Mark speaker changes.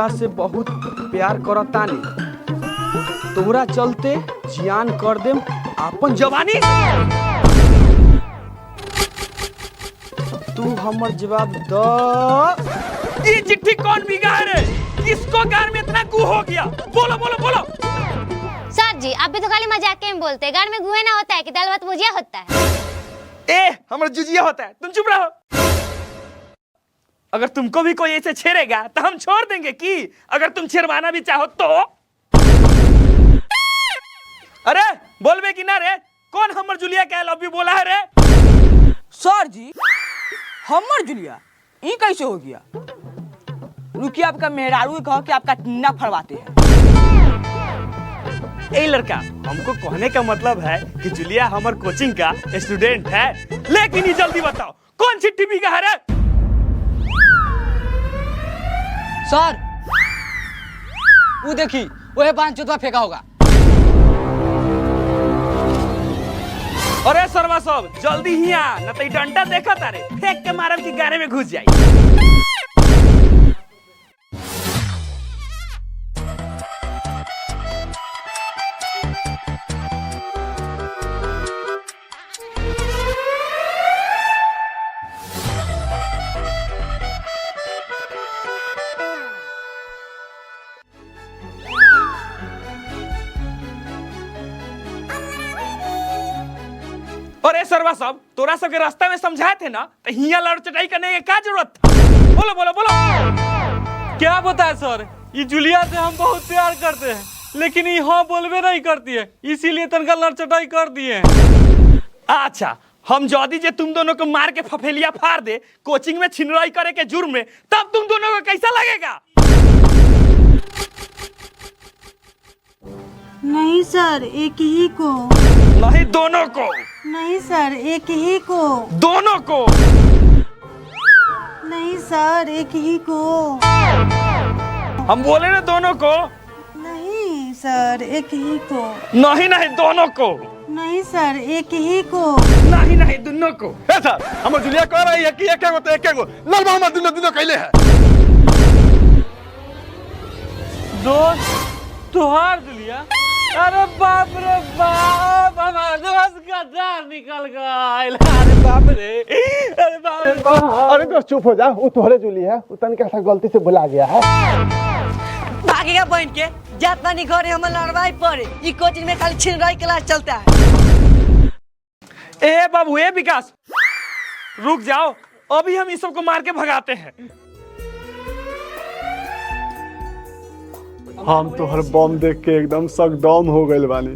Speaker 1: से बहुत प्यार करतानी, तोरा चलते जियान कर देम अपन जवानी। तू हमर जवाब द। ये चिट्ठी कौन भिगा है? किसको गान में इतना गू हो गया? बोलो बोलो बोलो।
Speaker 2: सर जी आप भी तो खाली मजाक में बोलते हैं। गान में गुए ना होता है कि दाल भात भुजिया होता है।
Speaker 1: हमारा जुजिया होता है, तुम चुप रहो। अगर तुमको भी कोई ऐसे छेड़ेगा तो हम छोड़ देंगे कि अगर तुम छेड़वाना भी चाहो तो। अरे बोलबे कि ना रे? कौन हमर जुलिया के आई लव यू बोला है रे?
Speaker 3: सर जी हमर जुलिया ये कैसे हो गया? रुकिए आपका मेहरारू कहो कि आपका टीना फरवाते हैं।
Speaker 1: ए लड़का, हमको कहने का मतलब है कि जुलिया हमर कोचिंग का स्टूडेंट है, लेकिन ये जल्दी बताओ कौन चिट्ठी भिगा है रे?
Speaker 3: सर वो देखी वो पांच चुतवा फेंका होगा।
Speaker 1: अरे सरवा सब जल्दी ही आ, न तो डंडा देखा तारे फेंक के मारब की गाने में घुस जाई। अरे सरवा सब तोरा सब के रास्ता में समझाए थे ना, तो हिया लड़ चटाई करने की क्या जरूरत था? बोलो बोलो बोलो।
Speaker 4: क्या बताए सर, ये जुलिया से हम बहुत प्यार करते हैं, लेकिन ये हाँ बोलबे नहीं करती है, इसीलिए तनका लड़चटाई कर दिए हैं।
Speaker 1: अच्छा, हम जल्दी जे तुम दोनों को मार के फफेलिया फाड़ दे कोचिंग में छिनराई करे के जुर्म में, तब तुम दोनों को कैसा लगेगा?
Speaker 5: नहीं सर एक ही को।
Speaker 1: नहीं दोनों को।
Speaker 5: नहीं सर एक ही को।
Speaker 1: दोनों को।
Speaker 5: नहीं सर एक ही को।
Speaker 1: हम बोले ना दोनों को।
Speaker 5: नहीं सर एक ही को।
Speaker 1: नहीं नहीं दोनों को।
Speaker 5: नहीं सर एक ही को।
Speaker 1: नहीं नहीं दोनों को।
Speaker 6: ए सर हम जुलिया कह रही है कि एक एगो तो एक एगो लाल मोहम्मद दोनों दोनों कैले है।
Speaker 4: दोस्त तुहार जुलिया? अरे बाप रे बाप, हमारे दोस्त का जान निकल गया। अरे बाप रे, अरे बाप रे।
Speaker 6: अरे दोस्त चुप हो जा, वो तोहरे जुली है, वो तनिक सा गलती से बुला गया है।
Speaker 3: भागेगा बहन के जात पानी घरे हम लड़वाई पड़े। ये कोचिंग में खाली छिनराई क्लास चलता है।
Speaker 1: ए बाबू ए विकास रुक जाओ, अभी हम इस सबको मार के भगाते हैं।
Speaker 6: हम तो हर बम देख के एकदम सकदम हो गए बानी।